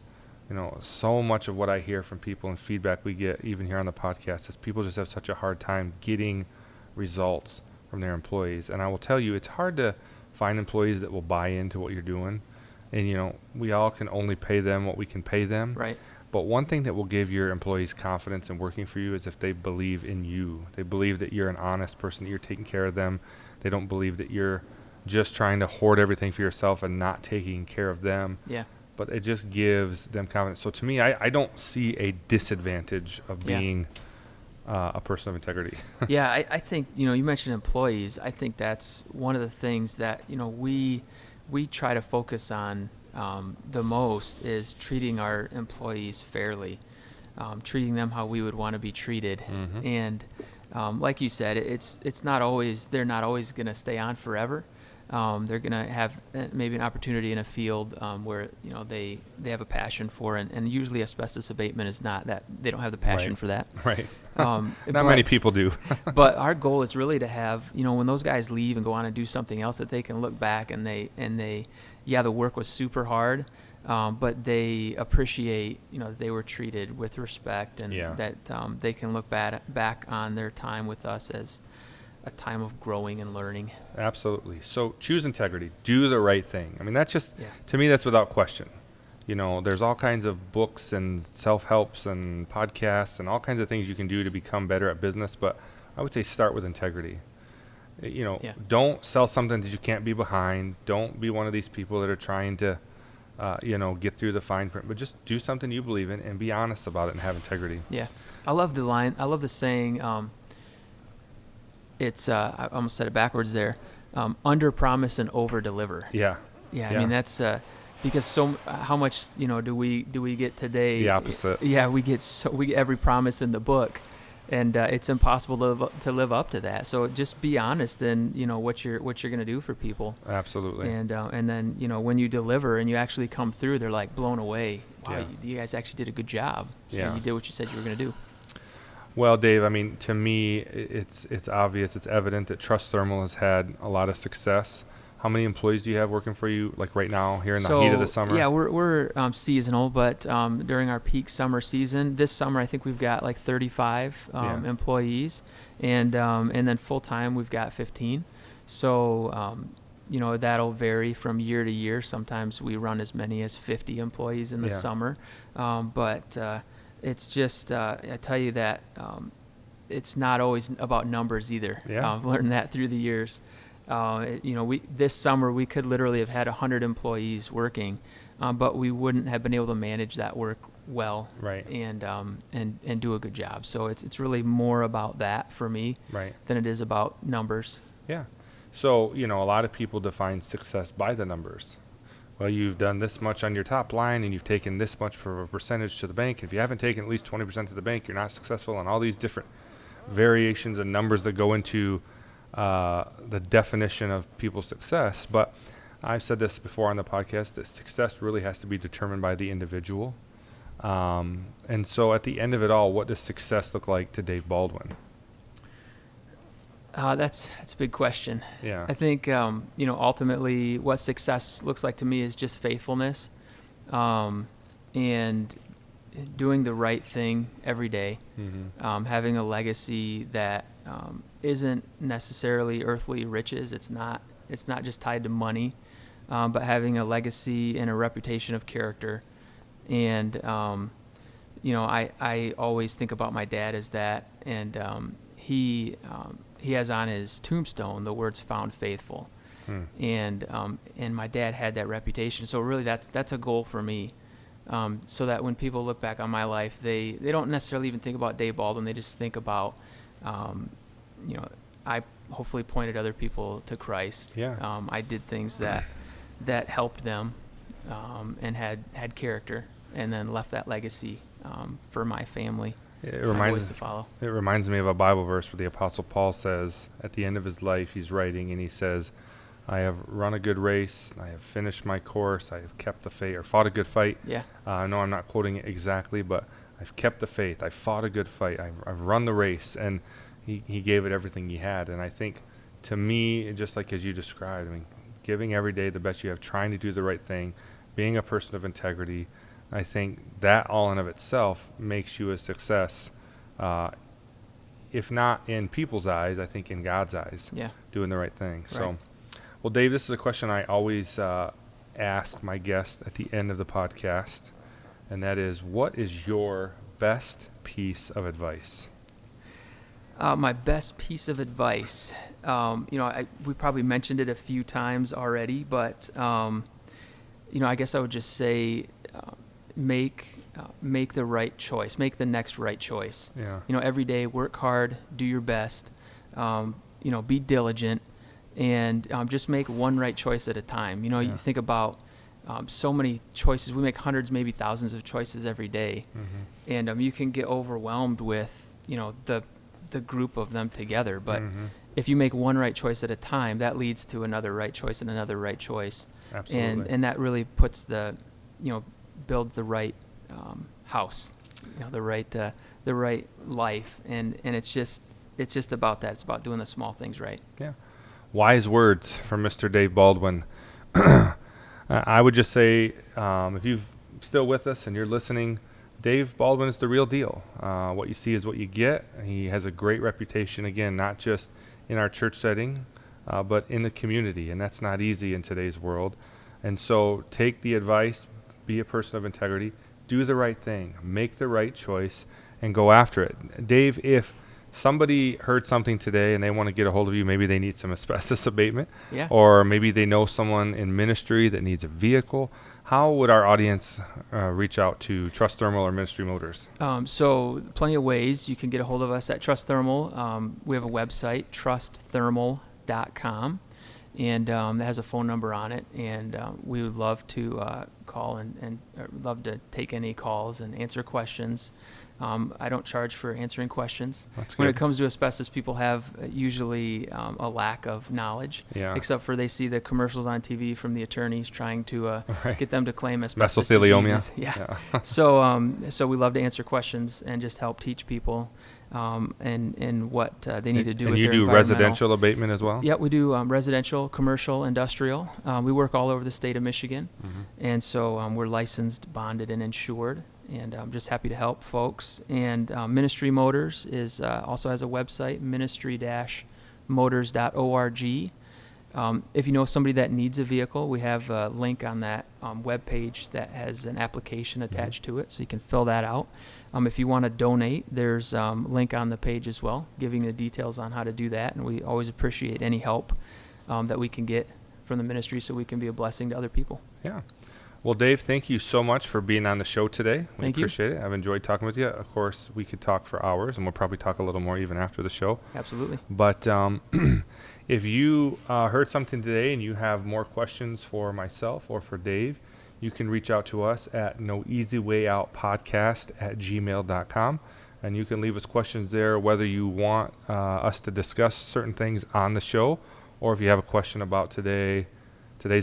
So much of what I hear from people and feedback we get even here on the podcast is people just have such a hard time getting results from their employees. And I will tell you, it's hard to find employees that will buy into what you're doing. And, we all can only pay them what we can pay them. Right. But one thing that will give your employees confidence in working for you is if they believe in you. They believe that you're an honest person, that you're taking care of them. They don't believe that you're just trying to hoard everything for yourself and not taking care of them. Yeah. But it just gives them confidence. So to me, I don't see a disadvantage of being a person of integrity. Yeah, I think, you mentioned employees. I think that's one of the things that, we try to focus on the most is treating our employees fairly, treating them how we would want to be treated. Mm-hmm. And like you said, they're not always going to stay on forever. They're going to have maybe an opportunity in a field where they have a passion for, and usually asbestos abatement is not that. They don't have the passion for that. Right. Not many people do. But our goal is really to have, when those guys leave and go on and do something else, that they can look back and they the work was super hard, but they appreciate that they were treated with respect, and that they can look back on their time with us as a time of growing and learning. Absolutely. So choose integrity. Do the right thing. I mean, that's just, to me, that's without question. There's all kinds of books and self-helps and podcasts and all kinds of things you can do to become better at business. But I would say start with integrity. Don't sell something that you can't be behind. Don't be one of these people that are trying to, get through the fine print. But just do something you believe in and be honest about it and have integrity. Yeah. I love the line. I love the saying, it's I almost said it backwards there. Under promise and over deliver. Yeah. I mean that's because how much do we get today? The opposite. Yeah, we get every promise in the book, and it's impossible to live up to that. So just be honest in what you're going to do for people. Absolutely. And then when you deliver and you actually come through, they're like blown away. Wow, you guys actually did a good job. Yeah. You did what you said you were going to do. Well, Dave, I mean, to me, it's obvious, it's evident that Trust Thermal has had a lot of success. How many employees do you have working for you, like right now, here in the heat of the summer? Yeah, we're seasonal, but during our peak summer season, this summer I think we've got like 35 employees, and then full time we've got 15. So that'll vary from year to year. Sometimes we run as many as 50 employees in the summer, but it's just I tell you that it's not always about numbers either. Yeah. I've learned that through the years. This summer we could literally have had 100 employees working, but we wouldn't have been able to manage that work well, right, and do a good job. So it's really more about that for me, right, than it is about numbers. Yeah. So, a lot of people define success by the numbers. Well, you've done this much on your top line and you've taken this much for a percentage to the bank. If you haven't taken at least 20% to the bank, you're not successful, and all these different variations and numbers that go into the definition of people's success. But I've said this before on the podcast, that success really has to be determined by the individual. And so at the end of it all, what does success look like to Dave Baldwin? That's a big question. Yeah. I think, ultimately what success looks like to me is just faithfulness, and doing the right thing every day, having a legacy that isn't necessarily earthly riches. It's not just tied to money, but having a legacy and a reputation of character. And, I always think about my dad as that, and he has on his tombstone the words "found faithful," and my dad had that reputation. So really, that's a goal for me, so that when people look back on my life, they don't necessarily even think about Dave Baldwin. They just think about, I hopefully pointed other people to Christ. Yeah. I did things that helped them, and had character, and then left that legacy for my family. It reminds me of a Bible verse where the Apostle Paul says at the end of his life, he's writing and he says, "I have run a good race, I have finished my course, I have kept the faith," or fought a good fight. Yeah. I know I'm not quoting it exactly, but I've kept the faith, I fought a good fight, I've run the race, and he gave it everything he had. And I think, to me, just like as you described, giving every day the best you have, trying to do the right thing, being a person of integrity, I think that all in of itself makes you a success, if not in people's eyes, I think in God's eyes. Yeah. Doing the right thing. Right. So, well, Dave, this is a question I always ask my guests at the end of the podcast, and that is, what is your best piece of advice? My best piece of advice, we probably mentioned it a few times already, but I guess I would just say, make the right choice, make the next right choice. Yeah. Every day, work hard, do your best, be diligent, and just make one right choice at a time. You think about so many choices. We make hundreds, maybe thousands of choices every day, and you can get overwhelmed with the group of them together. But if you make one right choice at a time, that leads to another right choice and another right choice. Absolutely. And that really puts builds the right house, the right life, and it's just about that. It's about doing the small things right. Yeah. Wise words from Mr. Dave Baldwin. I would just say, if you're still with us and you're listening, Dave Baldwin is the real deal. What you see is what you get. He has a great reputation, again, not just in our church setting, but in the community, and that's not easy in today's world. And so take the advice, be a person of integrity, do the right thing, make the right choice, and go after it. Dave, if somebody heard something today and they want to get a hold of you, maybe they need some asbestos abatement, or maybe they know someone in ministry that needs a vehicle, how would our audience reach out to Trust Thermal or Ministry Motors? So plenty of ways. You can get a hold of us at Trust Thermal. We have a website, trustthermal.com. And that has a phone number on it, and we would love to call and love to take any calls and answer questions. I don't charge for answering questions. That's when good. it comes to asbestos, people have usually a lack of knowledge, except for they see the commercials on TV from the attorneys trying to get them to claim asbestos mesothelioma. diseases. Yeah. So we love to answer questions and just help teach people and what they need to do with their environmental. And you do residential abatement as well? Yeah, we do residential, commercial, industrial. We work all over the state of Michigan, and so we're licensed, bonded, and insured, and I'm just happy to help folks. And Ministry Motors is also has a website, ministry-motors.org. If you know somebody that needs a vehicle, we have a link on that web page that has an application attached to it, so you can fill that out. If you want to donate, there's a link on the page as well, giving the details on how to do that, and we always appreciate any help that we can get from the ministry so we can be a blessing to other people. Yeah. Well, Dave, thank you so much for being on the show today. We Thank you. appreciate it. I've enjoyed talking with you. Of course, we could talk for hours, and we'll probably talk a little more even after the show. Absolutely. But if you heard something today and you have more questions for myself or for Dave, you can reach out to us at noeasywayoutpodcast@gmail.com. And you can leave us questions there, whether you want us to discuss certain things on the show, or if you have a question about today's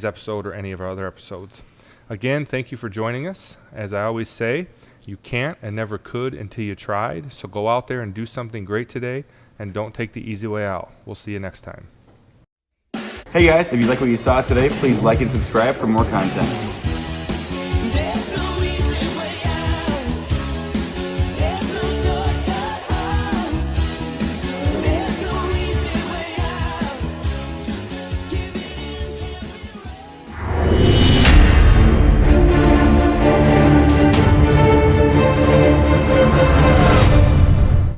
episode or any of our other episodes. Again, thank you for joining us. As I always say, you can't and never could until you tried. So go out there and do something great today, and don't take the easy way out. We'll see you next time. Hey guys, if you like what you saw today, please like and subscribe for more content.